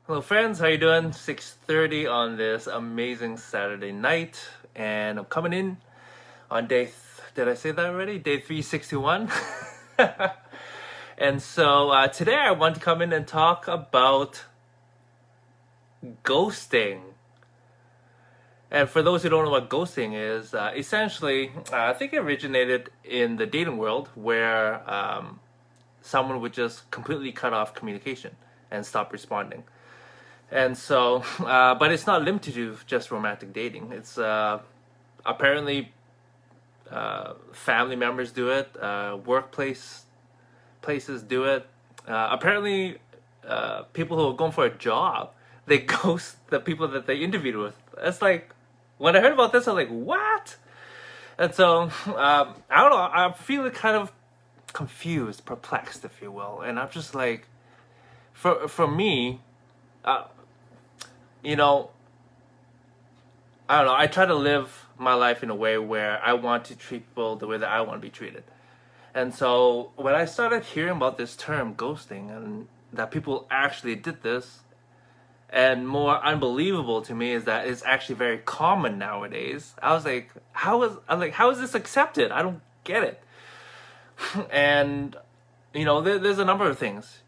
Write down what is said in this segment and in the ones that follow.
Hello friends, how you doing? 6:30 on this amazing Saturday night, and I'm coming in on did I say that already? Day 361. And so today I want to come in and talk about ghosting. And for those who don't know what ghosting is, essentially, I think it originated in the dating world where someone would just completely cut off communication and stop responding. And so, but it's not limited to just romantic dating. It's apparently family members do it, places do it. Apparently, people who are going for a job, they ghost the people that they interviewed with. It's like, when I heard about this, I was like, what? And so, I don't know, I'm feeling kind of confused, perplexed, if you will. And I'm just like, for me, uh, you know, I don't know. I try to live my life in a way where I want to treat people the way that I want to be treated. And so when I started hearing about this term ghosting and that people actually did this, and more unbelievable to me is that it's actually very common nowadays. I was like, how is this accepted? I don't get it. And there's a number of things.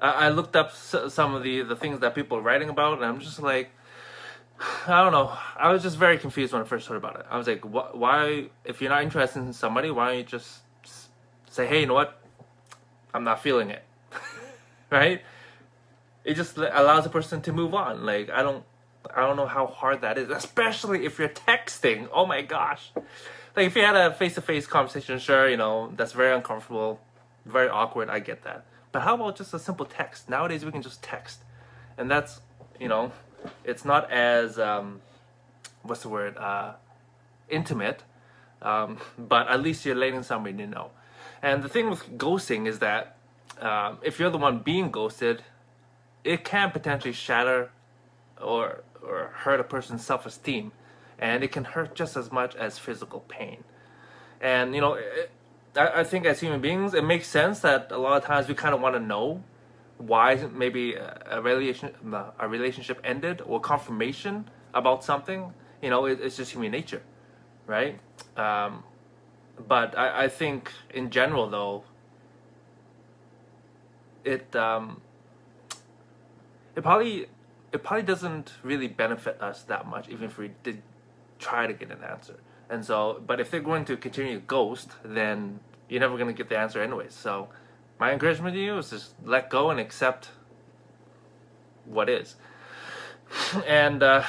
I looked up some of the things that people are writing about, and I'm just like, I don't know. I was just very confused when I first heard about it. I was like, why, if you're not interested in somebody, why don't you just say, hey, you know what? I'm not feeling it. Right? It just allows a person to move on. Like, I don't know how hard that is, especially if you're texting. Oh my gosh. Like, if you had a face-to-face conversation, sure, that's very uncomfortable, very awkward. I get that. But how about just a simple text? Nowadays, we can just text. And that's, you know, it's not as, what's the word, intimate, but at least you're letting somebody know. And the thing with ghosting is that if you're the one being ghosted, it can potentially shatter or hurt a person's self-esteem, and it can hurt just as much as physical pain. And I think as human beings, it makes sense that a lot of times we kind of want to know why maybe a relationship ended, or confirmation about something. It's just human nature, right? Um, but I think in general, though, it it probably it probably doesn't really benefit us that much, even if we did try to get an answer. And so, but if they're going to continue to ghost, then you're never going to get the answer anyways. So my encouragement to you is just let go and accept what is. And on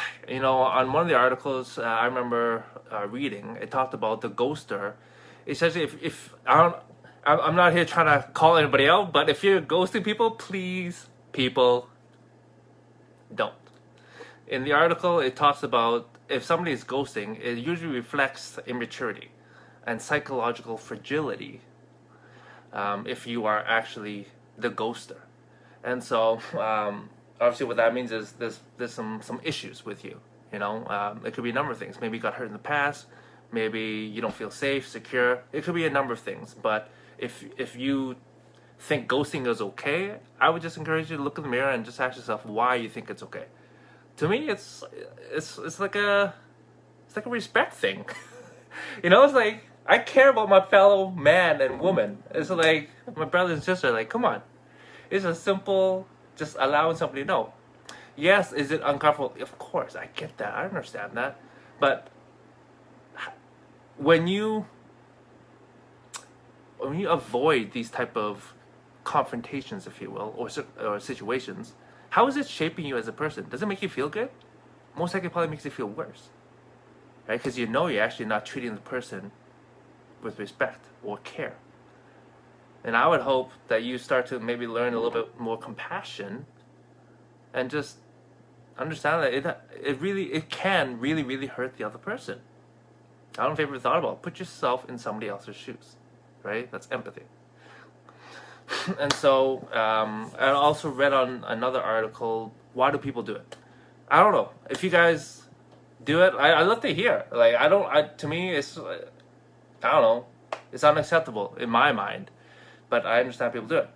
one of the articles I remember reading, it talked about the ghoster. Essentially, if I don't, I'm not here trying to call anybody out, but if you're ghosting people, please, people, don't. In the article, it talks about if somebody is ghosting, it usually reflects immaturity and psychological fragility, if you are actually the ghoster. And so, obviously, what that means is there's some issues with you. It could be a number of things. Maybe you got hurt in the past. Maybe you don't feel safe, secure. It could be a number of things. But if you think ghosting is okay, I would just encourage you to look in the mirror and just ask yourself why you think it's okay. To me, it's like a respect thing. It's like I care about my fellow man and woman. It's like my brother and sister. Like, come on, it's a simple, just allowing somebody to know. Yes, is it uncomfortable? Of course, I get that. I understand that. But when you avoid these type of confrontations, if you will, or situations, how is it shaping you as a person? Does it make you feel good? Most likely, it probably makes you feel worse, right? Because you're actually not treating the person with respect or care. And I would hope that you start to maybe learn a little bit more compassion and just understand that it can really, really hurt the other person. I don't know if you've ever thought about it. Put yourself in somebody else's shoes, right? That's empathy. And so I also read on another article, why do people do it? I don't know. If you guys do it, I love to hear. Like, to me, it's, I don't know, it's unacceptable in my mind, but I understand people do it.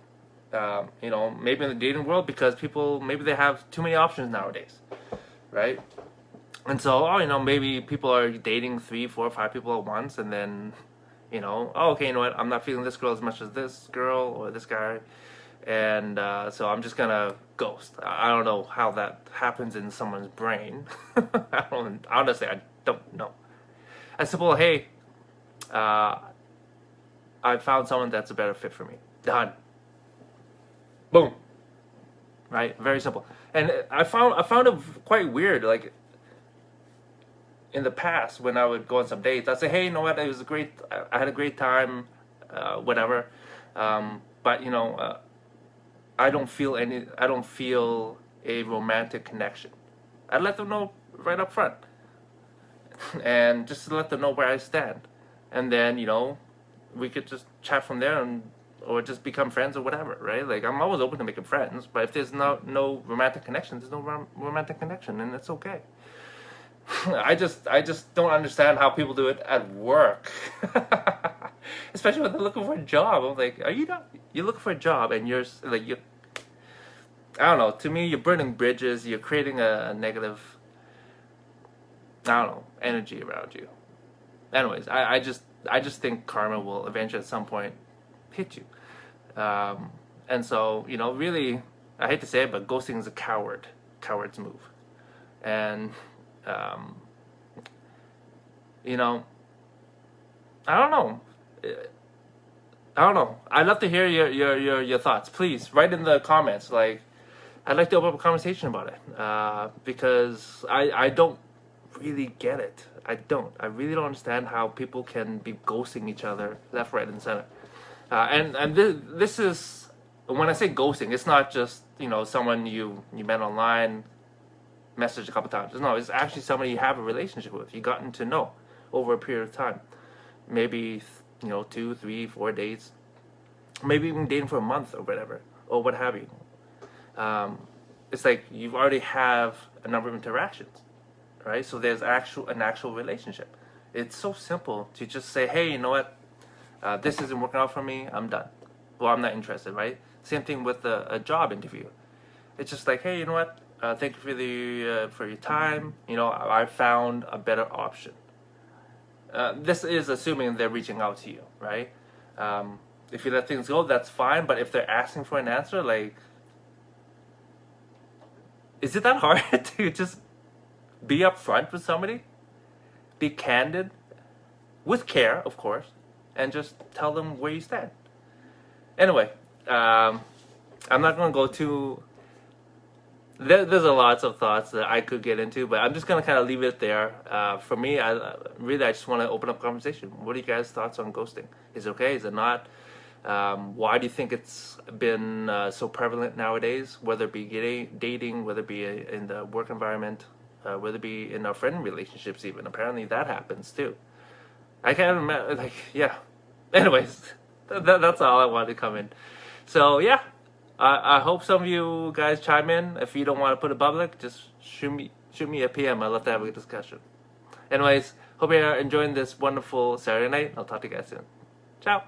You know, maybe in the dating world, because people, maybe they have too many options nowadays, right? And so, oh, you know, maybe people are dating 3, 4, 5 people at once, and then, you know, oh, okay, you know what, I'm not feeling this girl as much as this girl or this guy, and so I'm just gonna ghost. I don't know how that happens in someone's brain. I don't, honestly, I don't know. As simple, hey, uh, I found someone that's a better fit for me. Done. Boom. Right? Very simple. And I found it quite weird. Like in the past, when I would go on some dates, I'd say, "Hey, you know what? It was a great. I had a great time, whatever." But you know, I don't feel any. I don't feel a romantic connection. I'd let them know right up front, and just to let them know where I stand, and then you know, we could just chat from there, and or just become friends or whatever, right? Like I'm always open to making friends, but if there's no romantic connection, there's no romantic connection, and it's okay. I just don't understand how people do it at work. Especially when they're looking for a job. I'm like, are you not? You're looking for a job, and like you. I don't know. To me, you're burning bridges. You're creating a negative. I don't know, energy around you. Anyways, I just think karma will eventually at some point hit you. And so you know, really, I hate to say it, but ghosting is a coward's move, and um, you know, I don't know. I don't know. I'd love to hear your thoughts. Please write in the comments. Like, I'd like to open up a conversation about it because I don't really get it. I don't. I really don't understand how people can be ghosting each other left, right, and center. And this is when I say ghosting, it's not just you know someone you met online, messaged a couple times. No, it's actually somebody you have a relationship with. You gotten to know over a period of time, maybe you know 2, 3, 4 dates, maybe even dating for a month or whatever or what have you. It's like you've already have a number of interactions, right? So there's an actual relationship. It's so simple to just say, hey, you know what, this isn't working out for me. I'm done. Well, I'm not interested, right? Same thing with a job interview. It's just like, hey, you know what? Thank you for your time. You know, I found a better option. This is assuming they're reaching out to you, right? If you let things go, that's fine. But if they're asking for an answer, like, is it that hard to just be upfront with somebody, be candid, with care, of course, and just tell them where you stand? Anyway, I'm not gonna go too. There's a lots of thoughts that I could get into, but I'm just gonna kind of leave it there. For me, I just want to open up conversation. What are you guys' thoughts on ghosting? Is it okay? Is it not? Why do you think it's been so prevalent nowadays? Whether it be dating, whether it be in the work environment, whether it be in our friend relationships, even apparently that happens too. I can't remember. Like, yeah. Anyways, that's all I wanted to come in. So yeah. I hope some of you guys chime in. If you don't want to put it public, just shoot me a PM. I'd love to have a discussion. Anyways, hope you're enjoying this wonderful Saturday night. I'll talk to you guys soon. Ciao.